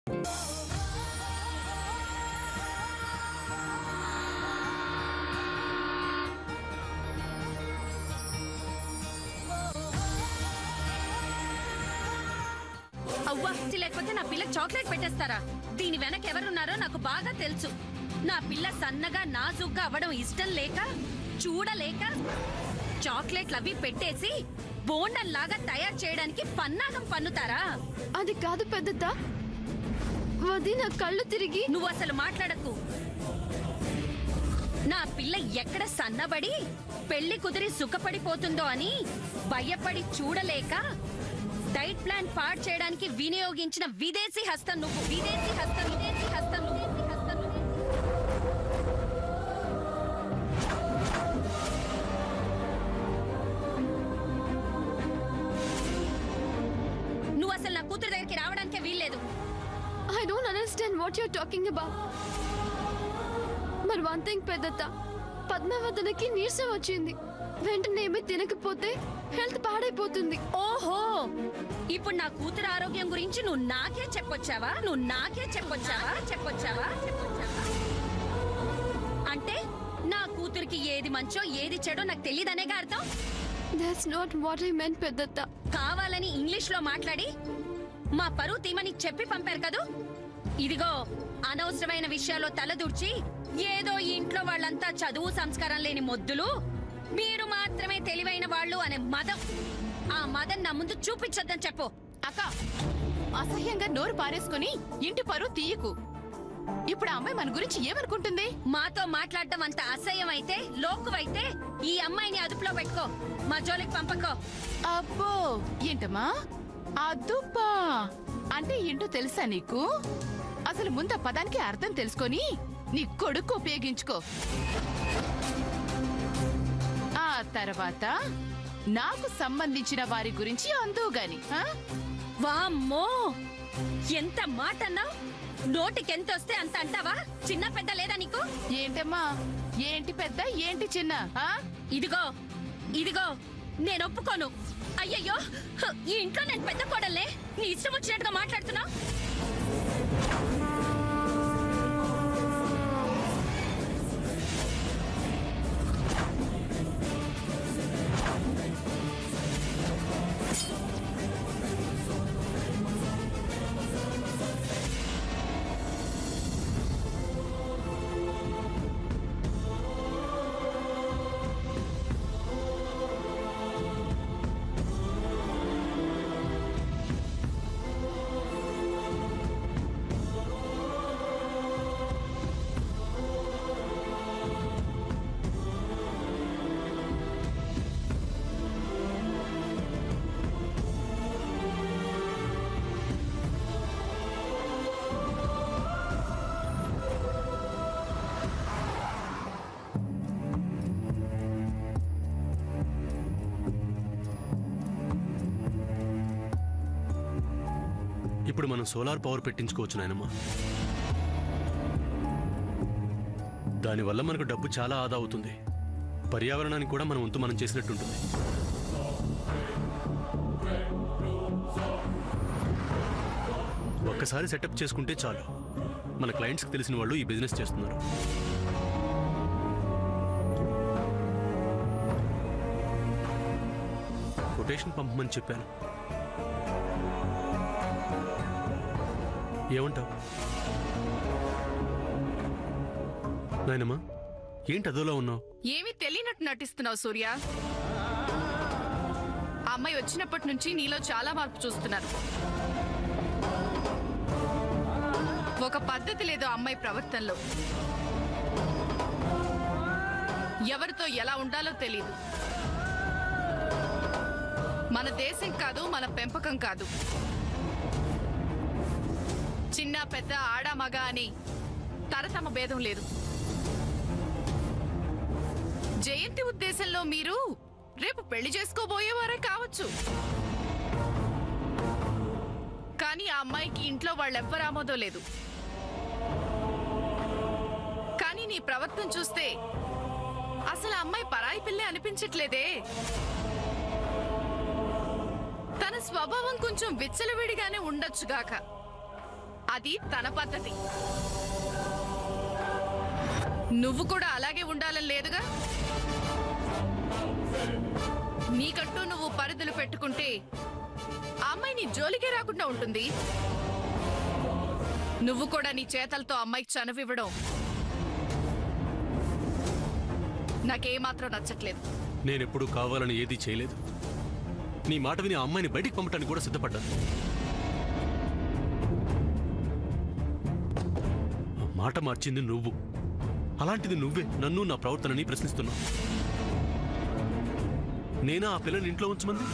అవ్వా, లేకపోతే నా పిల్లకి చాక్లెట్ పెట్టేస్తారా? దీని వెనక ఎవరున్నారో నాకు బాగా తెలుసు. నా పిల్ల సన్నగా నాజుగ్గా అవ్వడం ఇష్టం లేక, చూడలేక చాక్లెట్లు అవి పెట్టేసి బోండంలాగా తయారు చేయడానికి పన్నాగం పన్నుతారా? అది కాదు పెద్దత్త, వదిన కళ్ళు తిరిగి. నువ్వు అసలు మాట్లాడకు. నా పిల్ల ఎక్కడ సన్నబడి పెళ్లి కుదిరి సుఖపడిపోతుందో అని భయపడి చూడలేక డైట్ ప్లాన్ పాడు చేయడానికి వినియోగించిన విదేశీ హస్తం నువ్వు. విదేశీ హస్తం, విదేశీ హస్తం, విదేశీ హస్తం. నువ్వు అసలు నా కూతురు దగ్గరికి రావడానికే వీల్లేదు. I don't understand what you're talking about. మరి వన్ థింగ్ పెద్దత్త, పద్మావతనకి నీరసం వచ్చింది. వెంటనే ఏమీ తినకపోతే హెల్త్ పాడైపోతుంది. ఓహో, ఇప్పుడు నా కూతురు ఆరోగ్యం గురించి నువ్వు నాకే చెప్పొచ్చావా? చెప్పొచ్చావా? అంటే నా కూతురికి ఏది మంచో ఏది చెడో నాకు తెలియదనేగా అర్థం? That's not what I meant పెద్దత్త. కావాలని ఇంగ్లీష్ లో మాట్లాడి మా పరువు తీమని చెప్పి పంపారు కదూ. ఇదిగో, అనవసరమైన విషయాల్లో తలదూర్చి ఏదో ఇంట్లో వాళ్ళంతా చదువు సంస్కారం లేని మొద్దులు, మీరు మాత్రమే తెలివైన వాళ్ళు అనే మదం, ఆ మదం నా ముందు చూపించొద్దని చెప్పు. అక్క, అసహ్యంగా నోరు పారేసుకుని ఇంటి పరువు తీయకు. ఇప్పుడు ఆ అమ్మాయి మన గురించి ఏమనుకుంటుంది? మాతో మాట్లాడటం అంత అసహ్యం అయితే, లోకువైతే ఈ అమ్మాయిని అదుపులో పెట్టుకో, మా జోలికి పంపకో. అబ్బో, ఏంటమ్మా అదుపా అంటే ఏంటో తెలుసా నీకు? అసలు ముందు ఆ పదానికి అర్థం తెలుసుకొని నీ కొడుకు ఉపయోగించుకో. ఆ తర్వాత నాకు సంబంధించిన వారి గురించి అందుగాని. వామ్మో, ఎంత మాట అన్నావు! నోటికెంత వస్తే అంత అంటావా? చిన్న పెద్ద లేదా నీకు? ఏంటమ్మా, ఏంటి పెద్ద ఏంటి చిన్న? ఇదిగో నేను ఒప్పుకోను. అయ్యయ్యో, ఈ ఇంట్లో నేను పెద్ద కోడలే, నీ ఇష్టం వచ్చినట్టుగా మాట్లాడుతున్నావు. ఇప్పుడు మనం సోలార్ పవర్ పెట్టించుకోవచ్చు నాయనమ్మా. దానివల్ల మనకు డబ్బు చాలా ఆదా అవుతుంది. పర్యావరణానికి కూడా మన వంతు మనం చేసినట్టుంటుంది. ఒక్కసారి సెటప్ చేసుకుంటే చాలు. మన క్లయింట్స్కి తెలిసిన వాళ్ళు ఈ బిజినెస్ చేస్తున్నారు. కొటేషన్ పంపమని చెప్పాను. ఏమంటావు నాయనమ్మా? ఏంటి అదోలా ఉన్నావు? ఏమీ తెలియనట్టు నటిస్తున్నావు సూర్య. అమ్మాయి వచ్చినప్పటి నుంచి నీలో చాలా మార్పు చూస్తున్నారు. ఒక పద్ధతి లేదు అమ్మాయి ప్రవర్తనలో. ఎవరితో ఎలా ఉండాలో తెలీదు. మన దేశం కాదు, మన పెంపకం కాదు. చిన్న పెద్ద ఆడ మగ అని తరతమ భేదం లేదు. జయంతి ఉద్దేశంలో మీరు రేపు పెళ్లి చేసుకోబోయేవారే కావచ్చు. కానీ ఆ అమ్మాయికి ఇంట్లో వాళ్ళెవ్వరు ఆమోదం లేదు. కానీ నీ ప్రవర్తన చూస్తే అసలు అమ్మాయి పరాయి పిల్లే అనిపించట్లేదే. తన స్వభావం కొంచెం విచ్చలవిడిగానే ఉండొచ్చుగాక, అది తన పద్ధతి. నువ్వు కూడా అలాగే ఉండాలని లేదుగా. నీకంటూ నువ్వు పరిధులు పెట్టుకుంటే ఆ అమ్మాయి నీ జోలికే రాకుండా ఉంటుంది. నువ్వు కూడా నీ చేతలతో అమ్మాయికి చనువివ్వడం నాకేమాత్రం నచ్చట్లేదు. నేనెప్పుడు కావాలని ఏదీ చేయలేదు. నీ మాట విని ఆ అమ్మాయిని బయటికి పంపటానికి కూడా సిద్ధపడ్డాను. ఆ మాట మార్చింది నువ్వు. అలాంటిది నువ్వే నన్ను నా ప్రవర్తనని ప్రశ్నిస్తున్నావు. నేనా ఆ పిల్లని ఇంట్లో ఉంచమంది?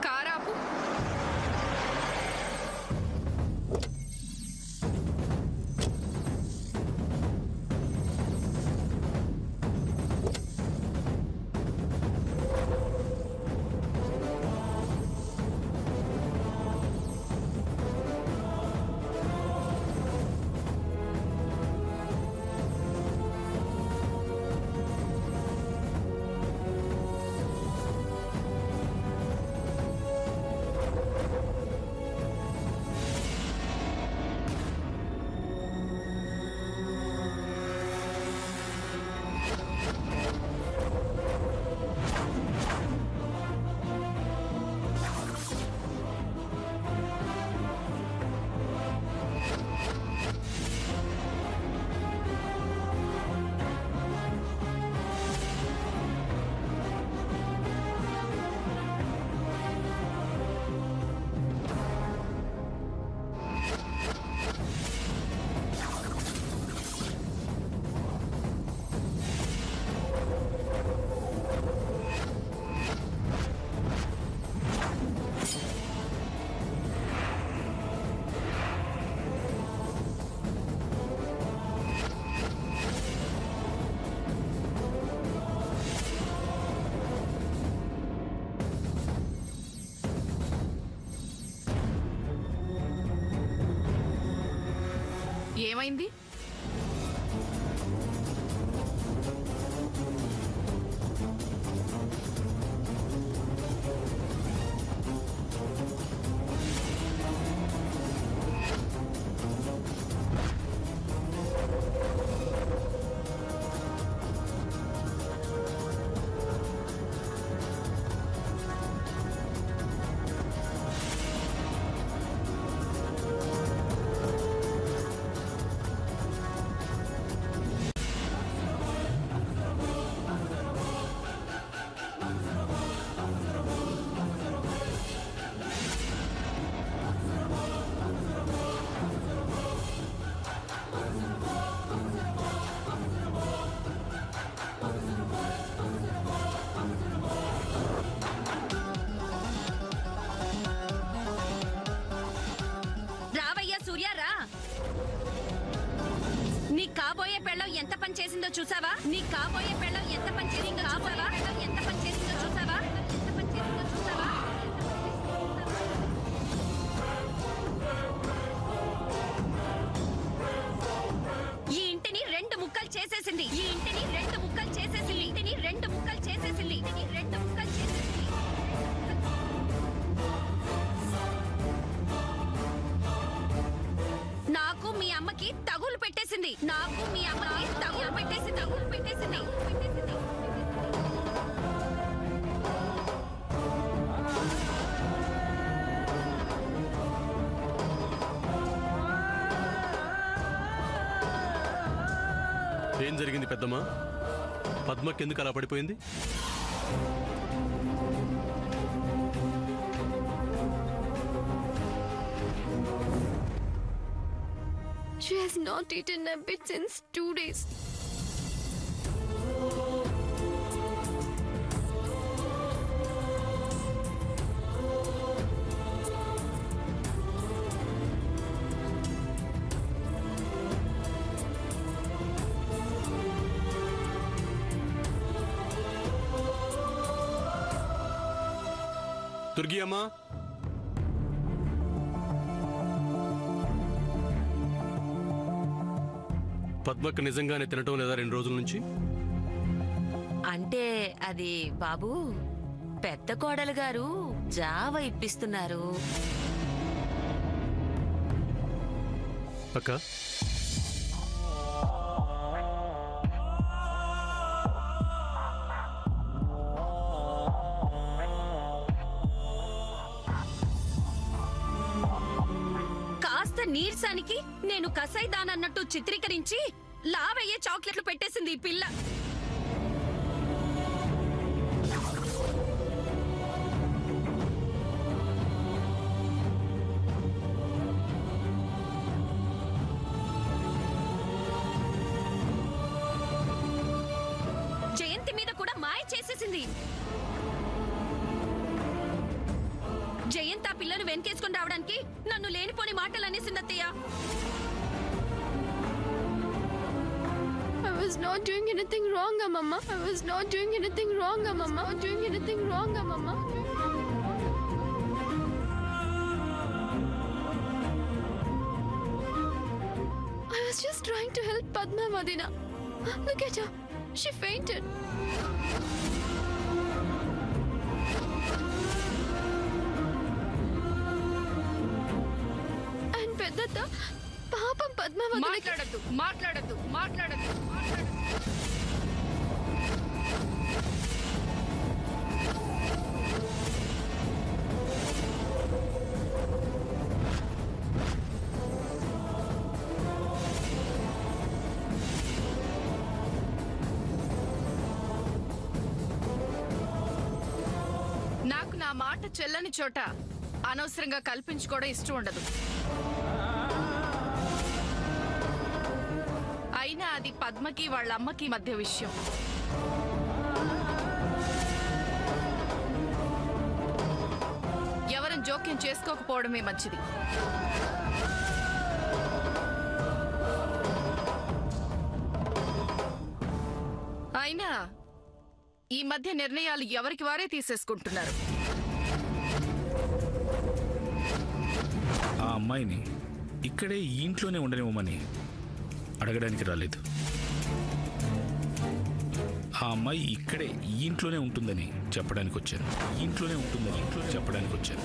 కారాపు. ఏమైంది? నీ కాబోయే పెళ్ళం ఎంత పని చేసిందో చూసావా? నీ కాబోయే పెళ్ళం ఎంత పని చేసిందో చూసావా? ఎంత పని చేసిందో చూసావా? ఎంత పని చేసిందో చూసావా? ఈ ఇంటిని రెండు ముక్కలు చేసేసింది. ఈ ఇంటిని రెండు ముక్కలు చేసేసింది. ఇంటిని రెండు ముక్కలు చేసేసింది. ఇంటిని రెండు ముక్కలు చేసేసింది. నాకు మీ అమ్మకి తగులు పెట్టేసింది. నాకు మీ అమ్మకి తగులు పెట్టేసి తగులు పెట్టేసింది. ఏం జరిగింది పెద్దమ్మా? పద్మకెందుకు అలా పడిపోయింది? She has not eaten a bit since 2 days. Durgi అమ్మా, పద్మక్క నిజంగానే తినటం లేదా 2 రోజుల నుంచి? అంటే అది బాబు, పెద్ద కోడలు గారు జావ ఇప్పిస్తున్నారు. అక్క కాస్త నీరసానికి నేను కసాయిదానన్నట్టు చిత్రీకరించి లావయ్యే చాక్లెట్లు పెట్టేసింది ఈ పిల్ల. జయంతి మీద కూడా మాయ చేసేసింది. జయంత్ ఆ పిల్లను వెనకేసుకుని రావడానికి నన్ను లేనిపోని మాటలు అనేసింది అత్తయ్య. I was not doing anything wrong, Mama. I was not doing anything wrong, Mama. Doing anything wrong, Mama. I was just trying to help Padma, Madina. Look at her. She fainted. And Peddata, పాపం పద్మావతి మాట్లాడద్దు మాట్లాడద్దు మాట్లాడద్దు మాట్లాడద్దు. నాకు నా మాట చెల్లని చోట అనవసరంగా కల్పించుకోవడం ఇష్టం ఉండదు. అయినా అది పద్మకి వాళ్ళ అమ్మకి మధ్య విషయం. ఎవరిని జోక్యం చేసుకోకపోవడమే మంచిది. అయినా ఈ మధ్య నిర్ణయాలు ఎవరికి వారే తీసేసుకుంటున్నారు. ఆ అమ్మాయిని ఇక్కడే ఈ ఇంట్లోనే ఉండనివ్వమని అడగడానికి రాలేదు. ఆ అమ్మాయి ఇక్కడే ఈ ఇంట్లోనే ఉంటుందని చెప్పడానికి వచ్చాను. ఇంట్లోనే చెప్పడానికి వచ్చాను.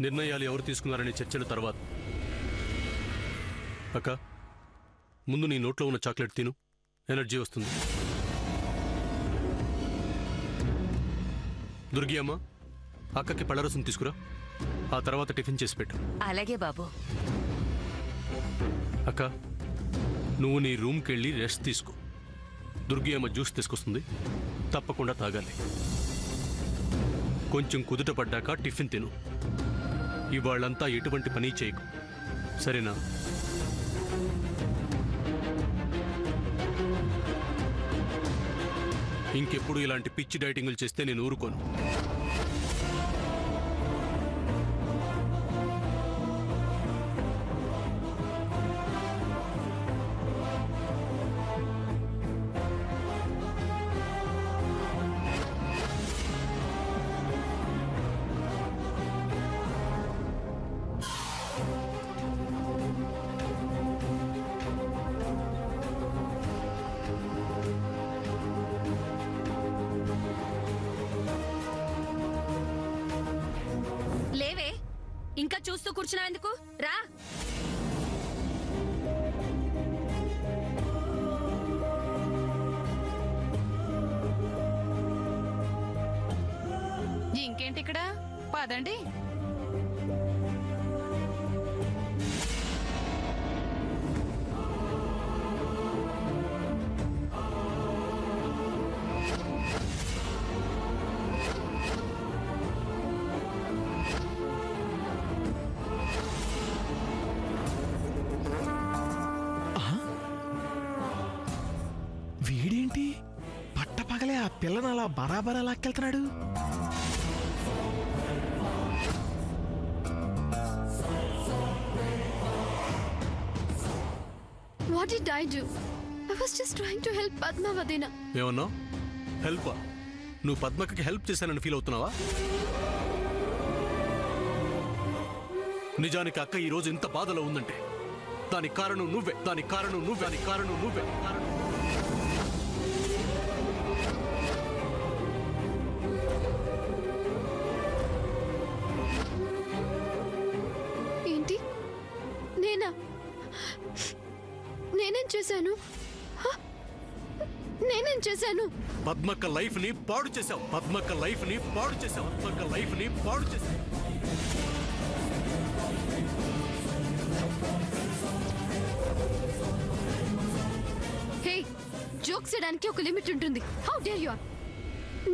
నిర్ణయాలు ఎవరు తీసుకున్నారనే చర్చల తర్వాత అక్క ముందు నీ నోట్లో ఉన్న చాక్లెట్ తిను, ఎనర్జీ వస్తుంది. దుర్గి అమ్మ అక్కకి పళ్ళరసం తీసుకురా, ఆ తర్వాత టిఫిన్ చేసి పెట్టు. అలాగే బాబు. అక్క నువ్వు నీ రూమ్కి వెళ్ళి రెస్ట్ తీసుకో. దుర్గి అమ్మ జ్యూస్ తీసుకొస్తుంది, తప్పకుండా తాగాలి. కొంచెం కుదుట పడ్డాక టిఫిన్ తిను. ఇవాళ్ళంతా ఎటువంటి పని చేయకు, సరేనా? ఇంకెప్పుడు ఇలాంటి పిచ్చి డైటింగ్లు చేస్తే నేను ఊరుకోను. లేవే, ఇంకా చూస్తూ కూర్చున్నా ఎందుకు? రా. ఇంకేంటి ఇక్కడ? పదండి. వీడేంటి పట్టపగలే ఆ పిల్లను అలా బరాబరా లాక్కెళ్తున్నాడు? What did I do? I was just trying to help Padma, Vadina. ఏమన్నా హెల్ప్? నువ్వు పద్మకి హెల్ప్ చేశానని ఫీల్ అవుతున్నావా? నిజానికి అక్క ఈ రోజు ఇంత బాధలో ఉందంటే దానికి కారణం నువ్వే. ఏంటి? నేనేం చేశాను? పద్మక్క లైఫ్ ని పాడు చేశావు. హే, జోక్స్ చేయడానికి ఒక లిమిట్ ఉంటుంది. How dare you are!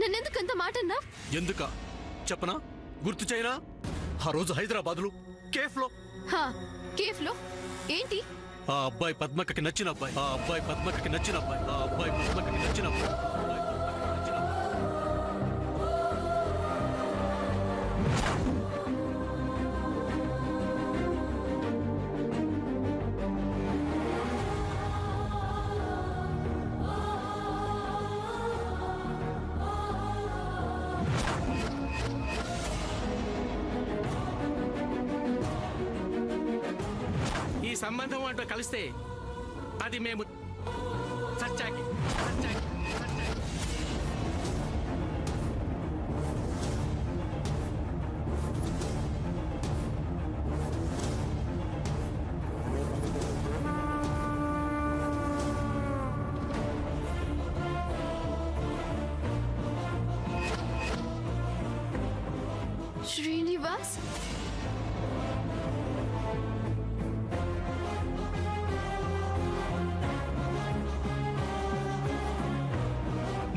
నన్నెందుకంత మాట అన్నావ్? ఎందుక చెప్పనా? గుర్తు చేయనా? ఆ రోజు హైదరాబాద్లో కేఫ్లో ఏంటి? ఆ అబ్బాయి పద్మక్కకి నచ్చిన అబ్బాయి. ఈ సంబంధం అంటూ కలిస్తే అది మేము సచ్చాకి. శ్రీనివాస్,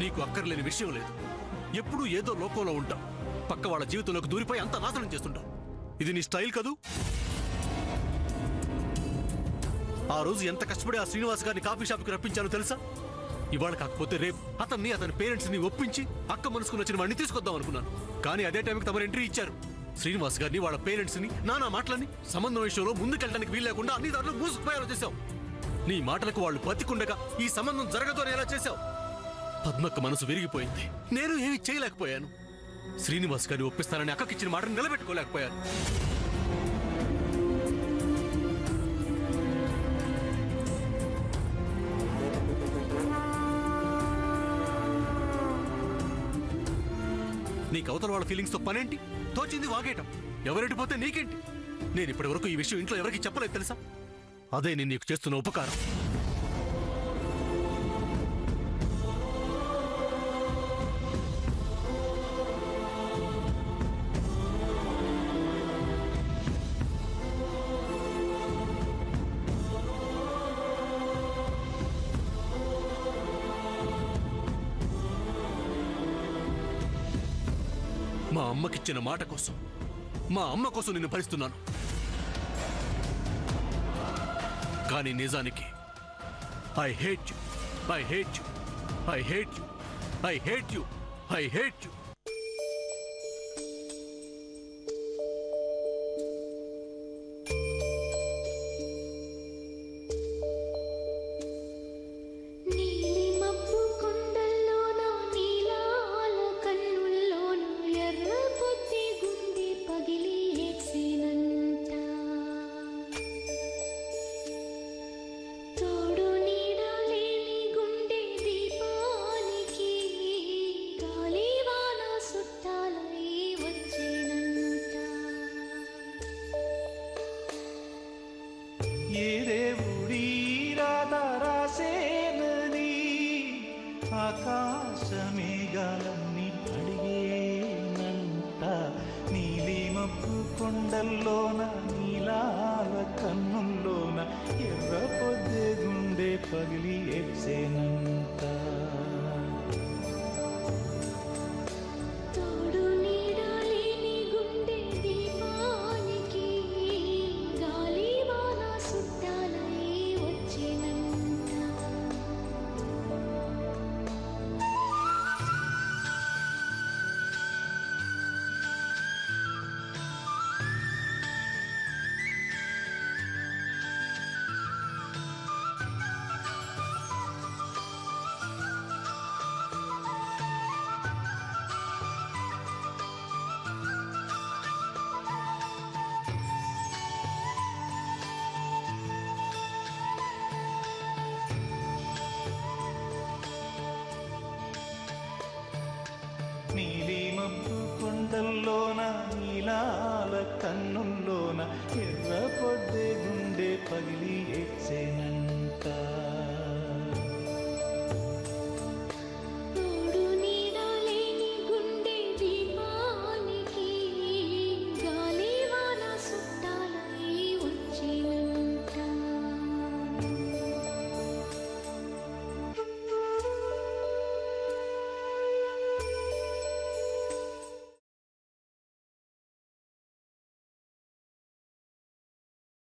నీకు అక్కర్లేని విషయం లేదు. ఎప్పుడూ ఏదో లోకంలో ఉంటాం. పక్క వాళ్ళ జీవితంలోకి దూరిపోయి అంతా నాశనం చేస్తుంటాం. ఇది నీ స్టైల్ కదూ? ఆ రోజు ఎంత కష్టపడి ఆ శ్రీనివాస్ గారిని కాఫీ షాప్కి రప్పించానో తెలుసా? ఇవాళ కాకపోతే రేపు అతని పేరెంట్స్ ని ఒప్పించి అక్క మనసుకు నచ్చిన వాడిని తీసుకొద్దాం అనుకున్నాను. కానీ అదే టైంకి తమరు ఎంట్రీ ఇచ్చారు. శ్రీనివాస్ గారిని, వాళ్ళ పేరెంట్స్ ని, నానా మాటలని సంబంధం విషయంలో ముందుకెళ్ళడానికి వీల్లేకుండా అన్ని దారులు మూసుకుపోయేలా చేశావు. నీ మాటలకు వాళ్ళు బతికుండగా ఈ సంబంధం జరగదు అని ఎలా చేశావు? పద్మక్క మనసు విరిగిపోయింది. నేను ఏమీ చేయలేకపోయాను. శ్రీనివాస్ గారిని ఒప్పిస్తానని అక్కకిచ్చిన మాటను నిలబెట్టుకోలేకపోయాను. నీకు అవతల వాళ్ళ ఫీలింగ్స్ తో పనేంటి? తోచింది వాగేయటం. ఎవరెంటి పోతే నీకేంటి? నేను ఇప్పటి వరకు ఈ విషయం ఇంట్లో ఎవరికి చెప్పలేదు తెలుసా? అదే నేను నీకు చేస్తున్న ఉపకారం. మా అమ్మకిచ్చిన మాట కోసం, మా అమ్మ కోసం నిన్ను భరిస్తున్నాను. కానీ నిజానికి I hate you, I hate you, I hate you, I hate you, I hate you. ఆకాశమేఘాలన్నీ అడిగేనంట నీలిమబ్బు కొండల్లోన నీలాల కన్నుల్లోన ఎర్ర పొద్దే గుండె పగిలి ఎచ్చేనంట. కొండల్లోన నీలాల కన్నుల్లోన ఎర్ర పొద్దే గుండె పగిలి ఎచ్చేనంట